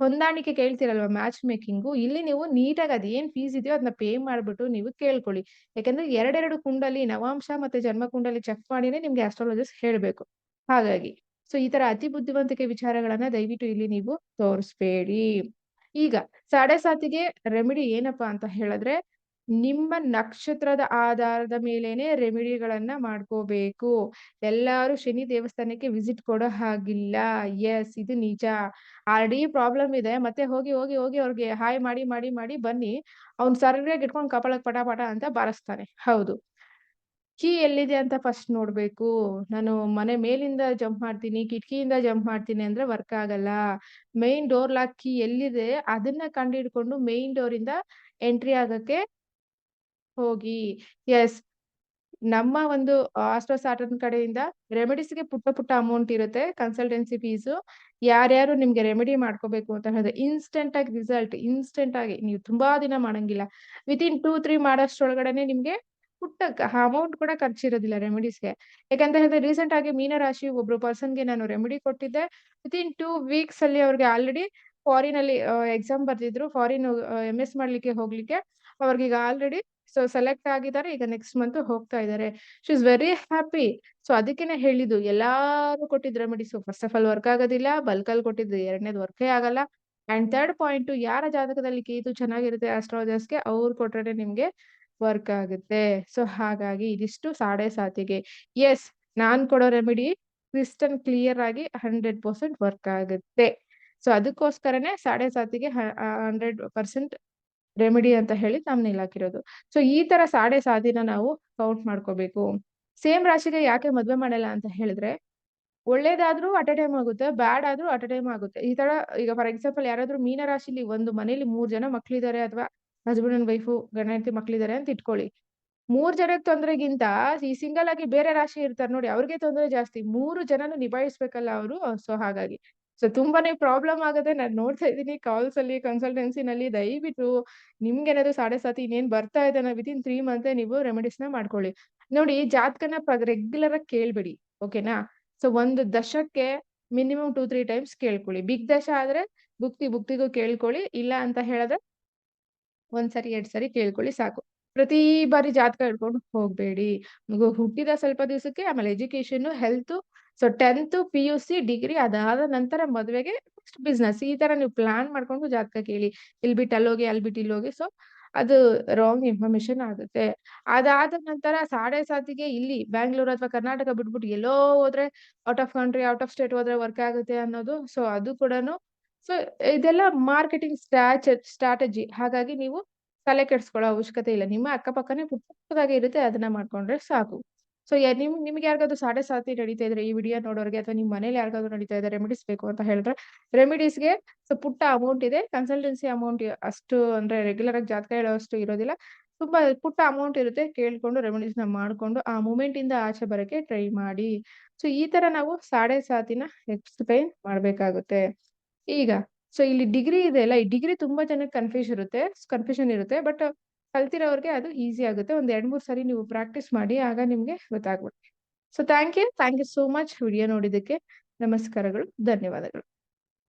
ಹೊಂದಾಣಿಕೆ ಕೇಳ್ತೀರಲ್ವಾ ಮ್ಯಾಚ್ ಮೇಕಿಂಗು, ಇಲ್ಲಿ ನೀವು ನೀಟಾಗಿ ಅದೇನ್ ಫೀಸ್ ಇದೆಯೋ ಅದನ್ನ ಪೇ ಮಾಡ್ಬಿಟ್ಟು ನೀವು ಕೇಳ್ಕೊಳ್ಳಿ. ಯಾಕಂದ್ರೆ ಎರಡೆರಡು ಕುಂಡಲಿ ನವಾಂಶ ಮತ್ತೆ ಜನ್ಮ ಕುಂಡಲಿ ಚೆಕ್ ಮಾಡಿನೇ ನಿಮ್ಗೆ ಆಸ್ಟ್ರಾಲಜಿಸ್ಟ್ ಹೇಳ್ಬೇಕು. ಹಾಗಾಗಿ ಸೊ ಈ ತರ ಅತಿ ಬುದ್ಧಿವಂತಿಕೆ ವಿಚಾರಗಳನ್ನ ದಯವಿಟ್ಟು ಇಲ್ಲಿ ನೀವು ತೋರಿಸ್ಬೇಡಿ. ಈಗ 7.5ಗೆ ರೆಮಿಡಿ ಏನಪ್ಪಾ ಅಂತ ಹೇಳಿದ್ರೆ, ನಿಮ್ಮ ನಕ್ಷತ್ರದ ಆಧಾರದ ಮೇಲೇನೆ ರೆಮಿಡಿಗಳನ್ನ ಮಾಡ್ಕೋಬೇಕು. ಎಲ್ಲಾರು ಶನಿ ದೇವಸ್ಥಾನಕ್ಕೆ ವಿಸಿಟ್ ಕೊಡೋ ಹಾಗಿಲ್ಲ. ಯೆಸ್ ಇದು ನಿಜ. ಆಲ್ರೆಡಿ ಪ್ರಾಬ್ಲಮ್ ಇದೆ. ಮತ್ತೆ ಹೋಗಿ ಅವ್ರಿಗೆ ಹಾಯ್ ಮಾಡಿ ಬನ್ನಿ. ಅವ್ನ್ ಸರಿಯಾಗಿ ಇಟ್ಕೊಂಡು ಕಪಾಳಕ್ ಪಟ ಪಟ ಅಂತ ಬಾರಿಸ್ತಾನೆ. ಹೌದು. ಕೀ ಎಲ್ಲಿದೆ ಅಂತ ಫಸ್ಟ್ ನೋಡ್ಬೇಕು. ನಾನು ಮನೆ ಮೇಲಿಂದ ಜಂಪ್ ಮಾಡ್ತೀನಿ, ಕಿಟಕಿಯಿಂದ ಜಂಪ್ ಮಾಡ್ತೀನಿ ಅಂದ್ರೆ ವರ್ಕ್ ಆಗಲ್ಲ. ಮೈನ್ ಡೋರ್ ಲಾಕ್ ಕೀ ಎಲ್ಲಿದೆ ಅದನ್ನ ಕಂಡುಹಿಡ್ಕೊಂಡು ಮೈನ್ ಡೋರ್ ಇಂದ ಎಂಟ್ರಿ ಆಗಕ್ಕೆ ಹೋಗಿ. ಯೆಸ್. ನಮ್ಮ ಒಂದು ಆಸ್ಟ್ರೋ ಸ್ಯಾಟರ್ನ್ ಕಡೆಯಿಂದ ರೆಮಿಡೀಸ್‌ಗೆ ಪುಟ್ಟ ಅಮೌಂಟ್ ಇರುತ್ತೆ. Consultancy fees. ಯಾರ್ಯಾರು ನಿಮ್ಗೆ ರೆಮಿಡಿ ಮಾಡ್ಕೋಬೇಕು ಅಂತ ಹೇಳಿದ್ರೆ ಇನ್‌ಸ್ಟಂಟ್ ಆಗಿ ರಿಸಲ್ಟ್ ಇನ್‌ಸ್ಟಂಟ್ ಆಗಿ ನೀವು ತುಂಬಾ ದಿನ ಮಾಡಂಗಿಲ್ಲ. ವಿತಿನ್ 2, 3 ಮಾಡೋಷ್ಟ್ರೊಳಗಡೆನೆ ನಿಮ್ಗೆ ಅಮೌಂಟ್ ಕೂಡ ಖರ್ಚಿರೋದಿಲ್ಲ ರೆಮಿಡೀಸ್‌ಗೆ. ಯಾಕಂತ ಹೇಳಿದ್ರೆ ರೀಸೆಂಟ್ ಆಗಿ ಮೀನ ರಾಶಿ ಒಬ್ರು ಪರ್ಸನ್‌ಗೆ ನಾನು ರೆಮಿಡಿ ಕೊಟ್ಟಿದ್ದೆ. ವಿತಿನ್ 2 ವೀಕ್ಸ್ ಅಲ್ಲಿ ಅವ್ರಿಗೆ ಆಲ್ರೆಡಿ ಫಾರಿನ್ ಅಲ್ಲಿ ಎಕ್ಸಾಮ್ ಬರ್ದಿದ್ರು. ಫಾರಿನ್ ಎಂಎಸ್ ಮಾಡ್ಲಿಕ್ಕೆ ಹೋಗ್ಲಿಕ್ಕೆ. ಅವ್ರಿಗೀಗ ಆಲ್ರೆಡಿ ಸೊ ಸೆಲೆಕ್ಟ್ ಆಗಿದ್ದಾರೆ. ಈಗ ನೆಕ್ಸ್ಟ್ ಮಂತ್ ಹೋಗ್ತಾ ಇದ್ದಾರೆ. She is very happy. So ಅದಕ್ಕೇನೆ ಹೇಳಿದ್ದು ಎಲ್ಲಾರು ಕೊಟ್ಟಿದ್ remedies first of all work ಆಗೋದಿಲ್ಲ. ಬಲ್ಕಲ್ಲಿ ಕೊಟ್ಟಿದ್ದು ಎರಡನೇದು ವರ್ಕೇ ಆಗಲ್ಲ. ಅಂಡ್ ಥರ್ಡ್ ಪಾಯಿಂಟು ಯಾರ ಜಾತಕದಲ್ಲಿ ಕೇತು ಚೆನ್ನಾಗಿರುತ್ತೆ ಆಸ್ಟ್ರಾಲಜರ್ಸ್‌ಗೆ ಅವ್ರು ಕೊಟ್ರೇನೆ ನಿಮ್ಗೆ ವರ್ಕ್ ಆಗುತ್ತೆ. ಸೊ ಹಾಗಾಗಿ ಇದಿಷ್ಟು 7.5ಗೆ. ಯೆಸ್ ನಾನ್ ಕೊಡೋ ರೆಮಿಡಿ ಕ್ರಿಸ್ಟಲ್ ಕ್ಲಿಯರ್ ಆಗಿ 100% ವರ್ಕ್ ಆಗುತ್ತೆ. ಸೊ ಅದಕ್ಕೋಸ್ಕರನೇ 7.5ಗೆ 100% ರೆಮಿಡಿ ಅಂತ ಹೇಳಿ ಥಂಬ್‌ನೇಲ್ ಹಾಕಿರೋದು. ಸೊ ಈ ತರ 7.5 ನಾವು ಕೌಂಟ್ ಮಾಡ್ಕೋಬೇಕು. ಸೇಮ್ ರಾಶಿಗೆ ಯಾಕೆ ಮದ್ವೆ ಮಾಡಲ್ಲ ಅಂತ ಹೇಳಿದ್ರೆ, ಒಳ್ಳೇದಾದ್ರೂ ಅಟ್ ಎ ಟೈಮ್ ಆಗುತ್ತೆ, ಬ್ಯಾಡ್ ಆದ್ರೂ ಅಟ್ ಎ ಟೈಮ್ ಆಗುತ್ತೆ. ಈ ತರ ಈಗ ಫಾರ್ ಎಕ್ಸಾಂಪಲ್ ಯಾರಾದ್ರೂ ಮೀನ ರಾಶಿಲಿ ಒಂದು ಮನೇಲಿ 3 ಜನ ಮಕ್ಳಿದ್ದಾರೆ ಅಥವಾ ಹಸ್ಬೆಂಡ್ ಅಂಡ್ ವೈಫು ಗಂಡ ಹೆಂಡತಿ ಮಕ್ಳಿದ್ದಾರೆ ಅಂತ ಇಟ್ಕೊಳ್ಳಿ. 3 ಜನಕ್ಕೆ ತೊಂದ್ರೆಗಿಂತ ಈ ಸಿಂಗಲ್ ಆಗಿ ಬೇರೆ ರಾಶಿ ಇರ್ತಾರೆ ನೋಡಿ ಅವ್ರಿಗೆ ತೊಂದ್ರೆ ಜಾಸ್ತಿ. 3 ಜನನು ನಿಭಾಯಿಸ್ಬೇಕಲ್ಲ ಅವ್ರು. ಸೊ ಹಾಗಾಗಿ. ಸೊ ತುಂಬಾನೇ ಪ್ರಾಬ್ಲಮ್ ಆಗುತ್ತೆ. ನಾನ್ ನೋಡ್ತಾ ಇದ್ದೀನಿ ಕಾಲ್ಸ್ ಅಲ್ಲಿ ಕನ್ಸಲ್ಟೆನ್ಸಿನಲ್ಲಿ ದಯವಿಟ್ಟು ನಿಮ್ಗೇನಾದ್ರು 7.5 ಇನ್ನೇನ್ ಬರ್ತಾ ಇದೆ ವಿತಿನ್ 3 ಮಂತೆ ನೀವು ರೆಮಿಡೀಸ್‌ನ ಮಾಡ್ಕೊಳ್ಳಿ. ನೋಡಿ ಜಾತಕನ ರೆಗ್ಯುಲರ್ ಆಗಿ ಕೇಳ್ಬೇಡಿ. ಓಕೆನಾ? ಸೊ ಒಂದು ದಶಕ್ಕೆ ಮಿನಿಮಮ್ 2, 3 ಟೈಮ್ಸ್ ಕೇಳ್ಕೊಳ್ಳಿ. ಬಿಗ್ ದಶ ಆದ್ರೆ ಭುಕ್ತಿಗೂ ಕೇಳ್ಕೊಳ್ಳಿ. ಇಲ್ಲ ಅಂತ ಹೇಳಿದ್ರೆ 1 ಸರಿ 2 ಸರಿ ಕೇಳ್ಕೊಳ್ಳಿ ಸಾಕು. ಪ್ರತಿ ಬಾರಿ ಜಾತಕ ಹಿಡ್ಕೊಂಡು ಹೋಗ್ಬೇಡಿ. ಮಗು ಹುಟ್ಟಿದ ಸ್ವಲ್ಪ ದಿವಸಕ್ಕೆ ಆಮೇಲೆ education, health so 10th PUC, degree ಅದಾದ ನಂತರ ಮದುವೆಗೆ ನೆಕ್ಸ್ಟ್ ಬಿಸ್ನೆಸ್. ಈ ತರ ನೀವು ಪ್ಲಾನ್ ಮಾಡ್ಕೊಂಡು ಜಾತಕ ಕೇಳಿ. ಇಲ್ಲಿ ಬಿಟ್ಟು ಅಲ್ಲೋಗಿ, ಅಲ್ಲಿ ಬಿಟ್ಟು ಇಲ್ಲೋಗಿ. ಸೊ ಅದು ರಾಂಗ್ ಇನ್ಫಾರ್ಮೇಷನ್ ಆಗುತ್ತೆ. ಅದಾದ ನಂತರ 7.5ಗೆ ಇಲ್ಲಿ ಬ್ಯಾಂಗ್ಳೂರ್ ಅಥವಾ ಕರ್ನಾಟಕ ಬಿಟ್ಬಿಟ್ಟು ಎಲ್ಲೋ ಹೋದ್ರೆ out of country, out of state ಹೋದ್ರೆ ವರ್ಕ್ ಆಗುತ್ತೆ ಅನ್ನೋದು. ಸೊ ಅದು ಕೂಡನು ಸೊ ಇದೆಲ್ಲ ಮಾರ್ಕೆಟಿಂಗ್ ಸ್ಟ್ರಾಟಜಿ. ಹಾಗಾಗಿ ನೀವು ತಲೆ ಕೆಡಿಸ್ಕೊಳ್ಳೋ ಅವಶ್ಯಕತೆ ಇಲ್ಲ. ನಿಮ್ಮ ಅಕ್ಕಪಕ್ಕನೇ ಪುಟ್ಟ ಪುಟ್ಟದಾಗಿ ಇರುತ್ತೆ. ಅದನ್ನ ಮಾಡ್ಕೊಂಡ್ರೆ ಸಾಕು. ಸೊ ನಿಮ್ಗೆ ಯಾರಿಗಾದ್ರೂ 7.5 ನಡೀತಾ ಇದ್ರೆ ಈ ವಿಡಿಯೋ ನೋಡೋರಿಗೆ ಅಥವಾ ನಿಮ್ಮ ಮನೇಲಿ ಯಾರಿಗಾದ್ರೂ ನಡೀತಾ ಇದೆ ರೆಮಿಡೀಸ್ ಬೇಕು ಅಂತ ಹೇಳಿದ್ರೆ ರೆಮಿಡೀಸ್‌ಗೆ ಸೊ ಪುಟ್ಟ ಅಮೌಂಟ್ ಇದೆ. ಕನ್ಸಲ್ಟೆನ್ಸಿ ಅಮೌಂಟ್ ಅಷ್ಟು ಅಂದ್ರೆ ರೆಗ್ಯುಲರ್ ಆಗಿ ಜಾತಕ ಹೇಳೋವಷ್ಟು ಇರೋದಿಲ್ಲ. ತುಂಬಾ ಪುಟ್ಟ ಅಮೌಂಟ್ ಇರುತ್ತೆ. ಕೇಳ್ಕೊಂಡು ರೆಮಿಡೀಸ್‌ನ ಮಾಡ್ಕೊಂಡು ಆ ಮೂಮೆಂಟ್ ಇಂದ ಆಚೆ ಬರಕ್ಕೆ ಟ್ರೈ ಮಾಡಿ. ಸೊ ಈ ತರ ನಾವು 7.5ನ ಎಕ್ಸ್‌ಪ್ಲೈನ್ ಮಾಡ್ಬೇಕಾಗುತ್ತೆ. ಈಗ ಸೊ ಇಲ್ಲಿ ಡಿಗ್ರಿ ಇದೆಯಲ್ಲ, ಈ ಡಿಗ್ರಿ ತುಂಬಾ ಜನಕ್ಕೆ ಕನ್ಫ್ಯೂಷನ್ ಇರುತ್ತೆ. ಬಟ್ ಕಲ್ತಿರೋರ್ಗೆ ಅದು ಈಸಿ ಆಗುತ್ತೆ. ಒಂದ್ 2, 3 ಸರಿ ನೀವು ಪ್ರಾಕ್ಟೀಸ್ ಮಾಡಿ. ಆಗ ನಿಮ್ಗೆ ಗೊತ್ತಾಗ್ಬಿಡುತ್ತೆ. So thank you so much video ನೋಡಿದ್ದಕ್ಕೆ. ನಮಸ್ಕಾರಗಳು. ಧನ್ಯವಾದಗಳು.